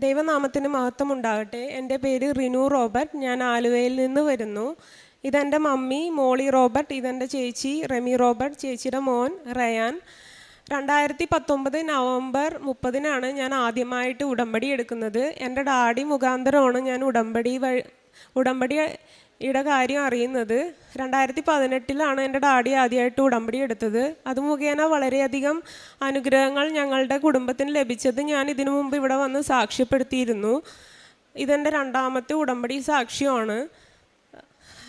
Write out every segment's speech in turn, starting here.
ദൈവനാമത്തിന് മഹത്വം ഉണ്ടാകട്ടെ. എൻ്റെ പേര് റിനു റോബർട്ട്. ഞാൻ ആലുവയിൽ നിന്ന് വരുന്നു. ഇതെൻ്റെ മമ്മി മോളി റോബർട്ട്. ഇതെൻ്റെ ചേച്ചി റെമി റോബർട്ട്. ചേച്ചിയുടെ മോൻ റയാൻ. 2019 നവംബർ 30 ഞാൻ ആദ്യമായിട്ട് ഉടമ്പടി എടുക്കുന്നത്. എൻ്റെ ഡാഡി മുഖാന്തരമാണ് ഞാൻ ഉടമ്പടിയുടെ കാര്യം അറിയുന്നത്. 2018 എൻ്റെ ഡാഡി ആദ്യമായിട്ട് ഉടമ്പടി എടുത്തത്. അത് മുഖേന വളരെയധികം അനുഗ്രഹങ്ങൾ ഞങ്ങളുടെ കുടുംബത്തിന് ലഭിച്ചത് ഞാൻ ഇതിനു മുമ്പ് ഇവിടെ വന്ന് സാക്ഷ്യപ്പെടുത്തിയിരുന്നു. ഇതെൻ്റെ രണ്ടാമത്തെ ഉടമ്പടി സാക്ഷ്യമാണ്.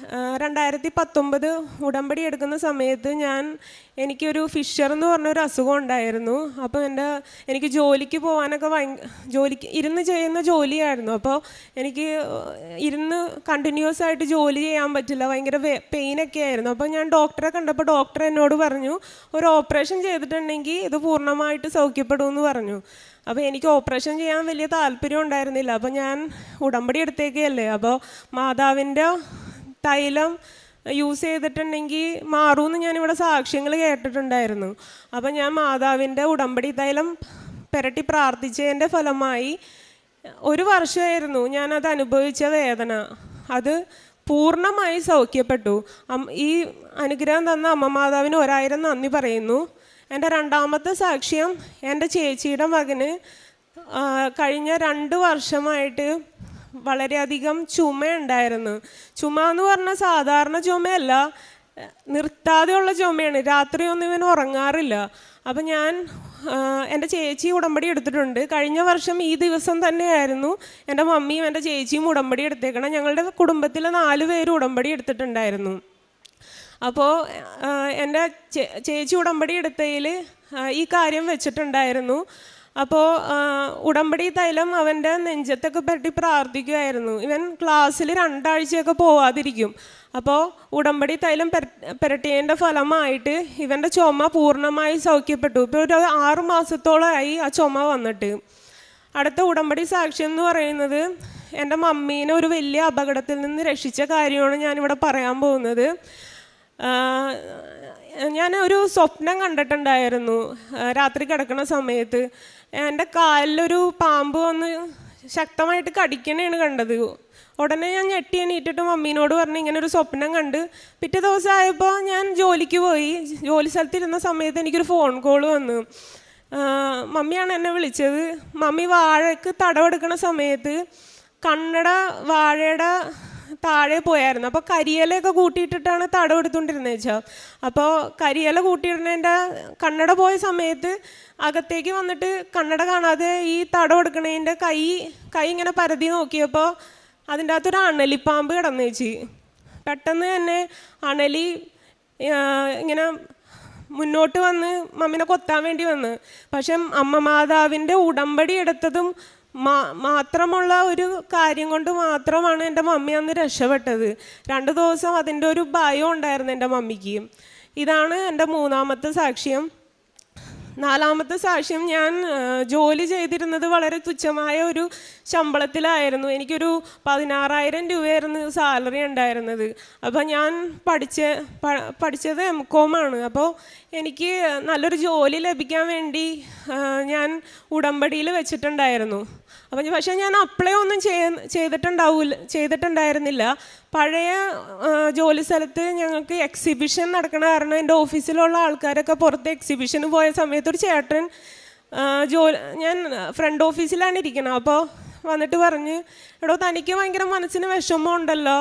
2019 ഉടമ്പടി എടുക്കുന്ന സമയത്ത് എനിക്കൊരു ഫിഷർ എന്ന് പറഞ്ഞൊരു അസുഖം ഉണ്ടായിരുന്നു. അപ്പോൾ എനിക്ക് ജോലിക്ക് പോകാനൊക്കെ ഇരുന്ന് ചെയ്യുന്ന ജോലിയായിരുന്നു. അപ്പോൾ എനിക്ക് ഇരുന്ന് കണ്ടിന്യൂസ് ആയിട്ട് ജോലി ചെയ്യാൻ പറ്റില്ല, ഭയങ്കര പെയിനൊക്കെ ആയിരുന്നു. അപ്പോൾ ഞാൻ ഡോക്ടറെ കണ്ടപ്പോൾ ഡോക്ടർ എന്നോട് പറഞ്ഞു, ഒരു ഓപ്പറേഷൻ ചെയ്തിട്ടുണ്ടെങ്കിൽ ഇത് പൂർണ്ണമായിട്ട് സൗഖ്യപ്പെടുമെന്ന് പറഞ്ഞു. അപ്പോൾ എനിക്ക് ഓപ്പറേഷൻ ചെയ്യാൻ വലിയ താല്പര്യം ഉണ്ടായിരുന്നില്ല. അപ്പോൾ ഞാൻ ഉടമ്പടി എടുത്തേക്കല്ലേ, അപ്പോൾ മാതാവിൻ്റെ തൈലം യൂസ് ചെയ്തിട്ടുണ്ടെങ്കിൽ മാറുമെന്ന് ഞാനിവിടെ സാക്ഷ്യങ്ങൾ കേട്ടിട്ടുണ്ടായിരുന്നു. അപ്പം ഞാൻ മാതാവിൻ്റെ ഉടമ്പടി തൈലം പുരട്ടി പ്രാർത്ഥിച്ചതിൻ്റെ ഫലമായി 1 വർഷമായിരുന്നു ഞാനത് അനുഭവിച്ച വേദന. അത് പൂർണ്ണമായി സൗഖ്യപ്പെട്ടു. ഈ അനുഗ്രഹം തന്ന അമ്മ മാതാവിന് 1000 നന്ദി പറയുന്നു. എൻ്റെ രണ്ടാമത്തെ സാക്ഷ്യം, എൻ്റെ ചേച്ചിയുടെ മകന് കഴിഞ്ഞ 2 വർഷമായിട്ട് വളരെയധികം ചുമയുണ്ടായിരുന്നു. ചുമ എന്ന് പറഞ്ഞാൽ സാധാരണ ചുമയല്ല, നിർത്താതെയുള്ള ചുമയാണ്. രാത്രിയൊന്നും ഇവൻ ഉറങ്ങാറില്ല. അപ്പം എൻ്റെ ചേച്ചി ഉടമ്പടി എടുത്തിട്ടുണ്ട്. കഴിഞ്ഞ വർഷം ഈ ദിവസം തന്നെയായിരുന്നു എൻ്റെ മമ്മിയും എൻ്റെ ചേച്ചിയും ഉടമ്പടി എടുത്തേക്കണം. ഞങ്ങളുടെ കുടുംബത്തിൽ 4 പേര് ഉടമ്പടി എടുത്തിട്ടുണ്ടായിരുന്നു. അപ്പോൾ എൻ്റെ ചേച്ചി ഉടമ്പടി എടുത്തതിൽ ഈ കാര്യം വെച്ചിട്ടുണ്ടായിരുന്നു. അപ്പോൾ ഉടമ്പടി തൈലം അവൻ്റെ നെഞ്ചത്തൊക്കെ പറ്റി പ്രാർത്ഥിക്കുമായിരുന്നു. ഇവൻ ക്ലാസ്സിൽ 2 ആഴ്ചയൊക്കെ പോവാതിരിക്കും. അപ്പോൾ ഉടമ്പടി തൈലം പുരട്ടിയതിൻ്റെ ഫലമായിട്ട് ഇവൻ്റെ ചുമ പൂർണ്ണമായി സൗഖ്യപ്പെട്ടു. ഇപ്പോൾ ഒരു 6 മാസത്തോളമായി ആ ചുമ വന്നിട്ട്. അടുത്ത ഉടമ്പടി സാക്ഷ്യം എന്ന് പറയുന്നത്, എൻ്റെ മമ്മീനെ ഒരു വലിയ അപകടത്തിൽ നിന്ന് രക്ഷിച്ച കാര്യമാണ് ഞാനിവിടെ പറയാൻ പോകുന്നത്. ഞാനൊരു സ്വപ്നം കണ്ടിട്ടുണ്ടായിരുന്നു രാത്രി കിടക്കുന്ന സമയത്ത്. എൻ്റെ കാലിലൊരു പാമ്പ് വന്ന് ശക്തമായിട്ട് കടിക്കണേണ് കണ്ടത്. ഉടനെ ഞാൻ ഞെട്ടി എണീറ്റിട്ട് മമ്മീനോട് പറഞ്ഞു ഇങ്ങനെ ഒരു സ്വപ്നം കണ്ട്. പിറ്റേ ദിവസം ആയപ്പോൾ ഞാൻ ജോലിക്ക് പോയി. ജോലി സ്ഥലത്തിരുന്ന സമയത്ത് എനിക്കൊരു ഫോൺ കോൾ വന്നു. മമ്മിയാണ് എന്നെ വിളിച്ചത്. മമ്മി വാഴയ്ക്ക് തടവെടുക്കുന്ന സമയത്ത് വാഴയുടെ താഴെ പോയായിരുന്നു. അപ്പോൾ കരിയിലയൊക്കെ കൂട്ടിയിട്ടിട്ടാണ് തടവെടുത്തുകൊണ്ടിരുന്നത് വെച്ചാൽ. അപ്പോൾ കരിയില കൂട്ടിയിടുന്നതിൻ്റെ കണ്ണട പോയ സമയത്ത് അകത്തേക്ക് വന്നിട്ട് കണ്ണട കാണാതെ ഈ തടവെടുക്കണതിൻ്റെ കൈ ഇങ്ങനെ പരതി നോക്കിയപ്പോൾ അതിൻ്റെ അകത്തൊരു അണലിപ്പാമ്പ് കിടന്നു വെച്ച്. പെട്ടെന്ന് തന്നെ അണലി ഇങ്ങനെ മുന്നോട്ട് വന്ന് മമ്മിനെ കൊത്താൻ വേണ്ടി വന്ന്. പക്ഷെ അമ്മ മാതാവിൻ്റെ ഉടമ്പടി എടുത്തതും മാത്രമുള്ള ഒരു കാര്യം കൊണ്ട് മാത്രമാണ് എൻ്റെ മമ്മി അന്ന് രക്ഷപ്പെട്ടത്. 2 ദിവസം അതിൻ്റെ ഒരു ഭയം ഉണ്ടായിരുന്നു എൻ്റെ മമ്മിക്ക്. ഇതാണ് എൻ്റെ 3ാമത്തെ സാക്ഷ്യം. 4ാമത്തെ സാക്ഷ്യം, ഞാൻ ജോലി ചെയ്തിരുന്നത് വളരെ തുച്ഛമായ ഒരു ശമ്പളത്തിലായിരുന്നു. എനിക്കൊരു 16,000 രൂപയായിരുന്നു സാലറി ഉണ്ടായിരുന്നത്. അപ്പോൾ ഞാൻ പഠിച്ചത് MCOM ആണ്. അപ്പോൾ എനിക്ക് നല്ലൊരു ജോലി ലഭിക്കാൻ വേണ്ടി ഞാൻ ഉടമ്പടിയിൽ വെച്ചിട്ടുണ്ടായിരുന്നു. പക്ഷേ ഞാൻ അപ്ലൈ ഒന്നും ചെയ്തിട്ടുണ്ടായിരുന്നില്ല. പഴയ ജോലി സ്ഥലത്ത് ഞങ്ങൾക്ക് എക്സിബിഷൻ നടക്കണ കാരണം എൻ്റെ ഓഫീസിലുള്ള ആൾക്കാരൊക്കെ പുറത്ത് എക്സിബിഷന് പോയ സമയത്ത് ഒരു ചേട്ടൻ ഞാൻ ഫ്രണ്ട് ഓഫീസിലാണ് ഇരിക്കണം. അപ്പോൾ വന്നിട്ട് പറഞ്ഞ്, എടോ തനിക്ക് ഭയങ്കര മനസ്സിന് വിഷമം ഉണ്ടല്ലോ,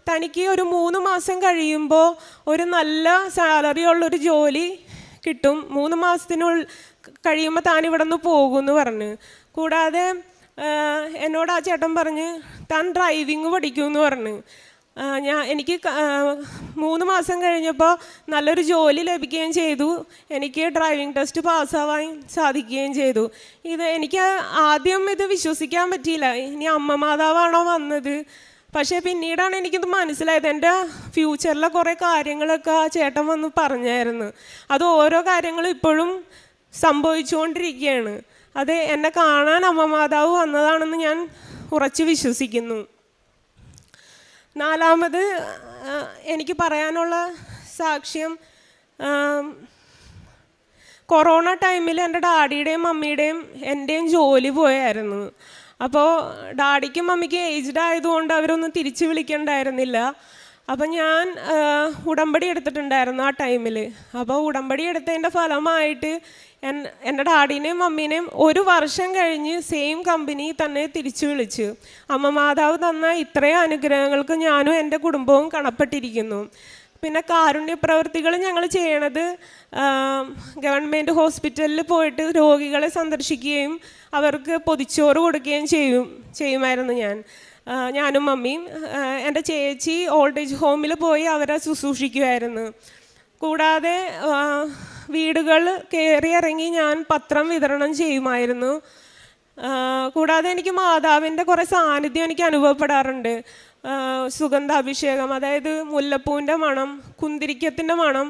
തനിക്ക് ഒരു 3 മാസം കഴിയുമ്പോൾ ഒരു നല്ല സാലറി ഉള്ളൊരു ജോലി കിട്ടും, 3 മാസത്തിനുള്ളിൽ കഴിയുമ്പോൾ താൻ ഇവിടെ നിന്ന് പോകുമെന്ന് പറഞ്ഞു. കൂടാതെ എന്നോട് ആ ചേട്ടൻ പറഞ്ഞ് താൻ ഡ്രൈവിങ് പഠിക്കുമെന്ന് പറഞ്ഞു. എനിക്ക് 3 മാസം കഴിഞ്ഞപ്പോൾ നല്ലൊരു ജോലി ലഭിക്കുകയും ചെയ്തു. എനിക്ക് ഡ്രൈവിംഗ് ടെസ്റ്റ് പാസ്സാവാൻ സാധിക്കുകയും ചെയ്തു. എനിക്ക് ആദ്യം ഇത് വിശ്വസിക്കാൻ പറ്റിയില്ല. ഇനി അമ്മ മാതാവാണോ വന്നത്? പക്ഷേ പിന്നീടാണ് എനിക്കിത് മനസ്സിലായത്. എൻ്റെ ഫ്യൂച്ചറിലെ കുറേ കാര്യങ്ങളൊക്കെ ആ ചേട്ടൻ വന്ന് പറഞ്ഞായിരുന്നു. അത് ഓരോ കാര്യങ്ങളും ഇപ്പോഴും സംഭവിച്ചുകൊണ്ടിരിക്കുകയാണ്. അത് എന്നെ കാണാൻ അമ്മ മാതാവ് വന്നതാണെന്ന് ഞാൻ ഉറച്ചു വിശ്വസിക്കുന്നു. 4ാമത് എനിക്ക് പറയാനുള്ള സാക്ഷ്യം, കൊറോണ ടൈമിൽ എൻ്റെ ഡാഡിയുടെയും മമ്മിയുടെയും എൻ്റെയും ജോലി പോയായിരുന്നു. അപ്പോൾ ഡാഡിക്കും മമ്മിക്കും ഏജ്ഡ് ആയതുകൊണ്ട് അവരൊന്നും തിരിച്ചു വിളിക്കണ്ടായിരുന്നില്ല. അപ്പം ഞാൻ ഉടമ്പടി എടുത്തിട്ടുണ്ടായിരുന്നു ആ ടൈമിൽ. അപ്പോൾ ഉടമ്പടി എടുത്തതിൻ്റെ ഫലമായിട്ട് എൻ്റെ ഡാഡിനെയും മമ്മീനെയും 1 വർഷം കഴിഞ്ഞ് സെയിം കമ്പനി തന്നെ തിരിച്ചു വിളിച്ചു. അമ്മ മാതാവ് തന്ന ഇത്രയും അനുഗ്രഹങ്ങൾക്ക് ഞാനും എൻ്റെ കുടുംബവും കടപ്പെട്ടിരിക്കുന്നു. പിന്നെ കാരുണ്യ പ്രവൃത്തികൾ ഞങ്ങൾ ചെയ്യണത് ഗവൺമെൻറ് ഹോസ്പിറ്റലിൽ പോയിട്ട് രോഗികളെ സന്ദർശിക്കുകയും അവർക്ക് പൊതിച്ചോറ് കൊടുക്കുകയും ചെയ്യുമായിരുന്നു ഞാനും മമ്മിയും. എൻ്റെ ചേച്ചി ഓൾഡ് ഏജ് ഹോമിൽ പോയി അവരെ ശുശ്രൂഷിക്കുമായിരുന്നു. കൂടാതെ വീടുകൾ കയറി ഇറങ്ങി ഞാൻ പത്രം വിതരണം ചെയ്യുമായിരുന്നു. കൂടാതെ എനിക്ക് മാതാവിൻ്റെ കുറേ സാന്നിധ്യം എനിക്ക് അനുഭവപ്പെടാറുണ്ട്. സുഗന്ധാഭിഷേകം, അതായത് മുല്ലപ്പൂവിൻ്റെ മണം, കുന്തിരിക്കത്തിൻ്റെ മണം,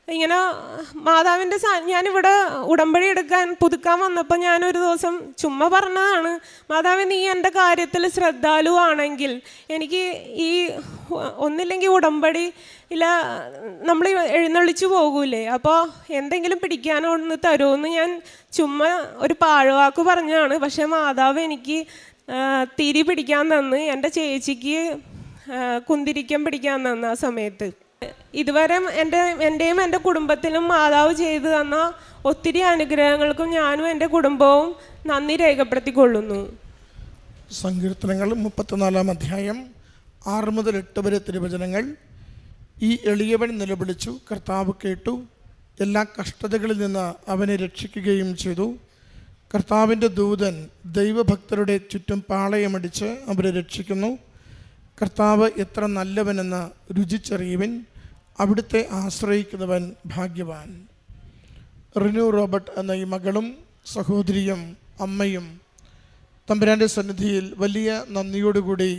ഇങ്ങനെ മാതാവിൻ്റെ ഞാനിവിടെ ഉടമ്പടി പുതുക്കാൻ വന്നപ്പോൾ ഞാനൊരു ദിവസം ചുമ്മാ പറഞ്ഞതാണ്, മാതാവ് നീ എൻ്റെ കാര്യത്തിൽ ശ്രദ്ധാലുവാണെങ്കിൽ എനിക്ക് ഈ ഒന്നില്ലെങ്കിൽ ഉടമ്പടി ഇല്ല നമ്മൾ എഴുന്നള്ളിച്ചു പോകൂലേ, അപ്പോൾ എന്തെങ്കിലും പിടിക്കാനൊന്ന് തരുമെന്ന് ഞാൻ ചുമ്മാ ഒരു പാഴ്വാക്ക് പറഞ്ഞാണ്. പക്ഷേ മാതാവ് എനിക്ക് തിരി പിടിക്കാൻ തന്ന്, എൻ്റെ ചേച്ചിക്ക് കുന്തിരിക്കം പിടിക്കാൻ തന്ന ആ സമയത്ത്. ഇതുവരെ എൻ്റെയും എൻ്റെ കുടുംബത്തിനും മാതാവ് ചെയ്തു തന്ന ഒത്തിരി അനുഗ്രഹങ്ങൾക്കും ഞാനും എൻ്റെ കുടുംബവും നന്ദി രേഖപ്പെടുത്തിക്കൊള്ളുന്നു. സങ്കീർത്തനങ്ങൾ 34-ാം അധ്യായം 6 മുതൽ 8 വരെ തിരുവചനങ്ങൾ. ഈ എളിയവൻ നിലവിളിച്ചു, കർത്താവ് കേട്ടു, എല്ലാ കഷ്ടതകളിൽ നിന്ന് അവനെ രക്ഷിക്കുകയും ചെയ്തു. കർത്താവിൻ്റെ ദൂതൻ ദൈവഭക്തരുടെ ചുറ്റും പാളയമടിച്ച് അവരെ രക്ഷിക്കുന്നു. കർത്താവ് എത്ര നല്ലവനെന്ന് രുചിച്ചറിയുവിൻ, അവിടുത്തെ ആശ്രയിക്കുന്നവൻ ഭാഗ്യവാൻ. റിനു റോബർട്ട് എന്ന ഈ മകളും സഹോദരിയും അമ്മയും തമ്പുരാൻ്റെ സന്നിധിയിൽ വലിയ നന്ദിയോടുകൂടി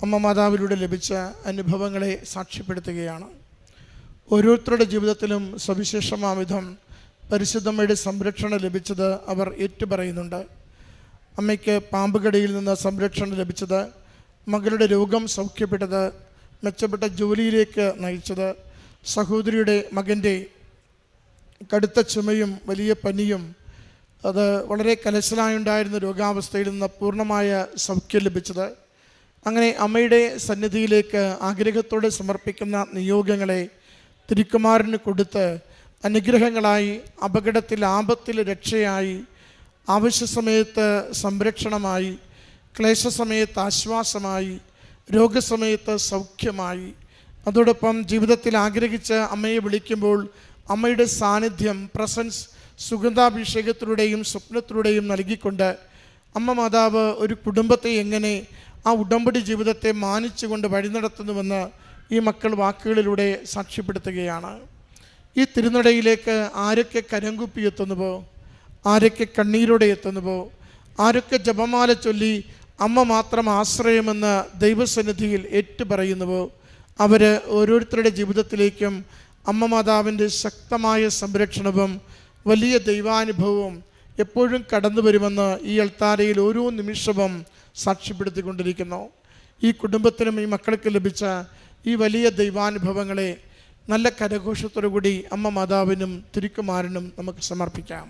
അമ്മ മാതാവിലൂടെ ലഭിച്ച അനുഭവങ്ങളെ സാക്ഷ്യപ്പെടുത്തുകയാണ്. ഓരോരുത്തരുടെ ജീവിതത്തിലും സവിശേഷമാവിധം പരിശുദ്ധമ്മയുടെ സംരക്ഷണം ലഭിച്ചത് അവർ ഏറ്റുപറയുന്നുണ്ട്. അമ്മയ്ക്ക് പാമ്പുകടിയിൽ നിന്ന് സംരക്ഷണം ലഭിച്ചത്, മകളുടെ രോഗം സൗഖ്യപ്പെട്ടത്, മെച്ചപ്പെട്ട ജോലിയിലേക്ക് നയിച്ചത്, സഹോദരിയുടെ മകൻ്റെ കടുത്ത ചുമയും വലിയ പനിയും അത് വളരെ കലശലായുണ്ടായിരുന്ന രോഗാവസ്ഥയിൽ നിന്ന് പൂർണ്ണമായ സൗഖ്യം ലഭിച്ചത്. അങ്ങനെ അമ്മയുടെ സന്നിധിയിലേക്ക് ആഗ്രഹത്തോടെ സമർപ്പിക്കുന്ന നിയോഗങ്ങളെ തിരുക്കുമാരന് കൊടുത്ത് അനുഗ്രഹങ്ങളായി, അപകടത്തിൽ ആപത്തിൽ രക്ഷയായി, ആവശ്യ സമയത്ത് സംരക്ഷണമായി, ക്ലേശസമയത്ത് ആശ്വാസമായി, രോഗസമയത്ത് സൗഖ്യമായി, അതോടൊപ്പം ജീവിതത്തിൽ ആഗ്രഹിച്ച് അമ്മയെ വിളിക്കുമ്പോൾ അമ്മയുടെ സാന്നിധ്യം, പ്രസൻസ് സുഗന്ധാഭിഷേകത്തിലൂടെയും സ്വപ്നത്തിലൂടെയും നൽകിക്കൊണ്ട് അമ്മ മാതാവ് ഒരു കുടുംബത്തെ എങ്ങനെ ആ ഉടമ്പടി ജീവിതത്തെ മാനിച്ചുകൊണ്ട് വഴി നടത്തുന്നുവെന്ന് ഈ മക്കൾ വാക്കുകളിലൂടെ സാക്ഷ്യപ്പെടുത്തുകയാണ്. ഈ തിരുനടയിലേക്ക് ആരൊക്കെ കരംകുപ്പി എത്തുന്നുവോ, ആരൊക്കെ കണ്ണീരോടെ എത്തുന്നുവോ, ആരൊക്കെ ജപമാല ചൊല്ലി അമ്മ മാത്രം ആശ്രയമെന്ന് ദൈവസന്നിധിയിൽ ഏറ്റുപറയുന്നുവോ, അവർ ഓരോരുത്തരുടെ ജീവിതത്തിലേക്കും അമ്മ മാതാവിൻ്റെ ശക്തമായ സംരക്ഷണവും വലിയ ദൈവാനുഭവവും എപ്പോഴും കടന്നു വരുമെന്ന് ഈ അൾത്താരയിൽ ഓരോ നിമിഷവും സാക്ഷ്യപ്പെടുത്തിക്കൊണ്ടിരിക്കുന്നു. ഈ കുടുംബത്തിനും ഈ മക്കൾക്ക് ലഭിച്ച ഈ വലിയ ദൈവാനുഭവങ്ങളെ നല്ല കരഘോഷത്തോടു കൂടി അമ്മ മാതാവിനും തിരുക്കുമാരനും നമുക്ക് സമർപ്പിക്കാം.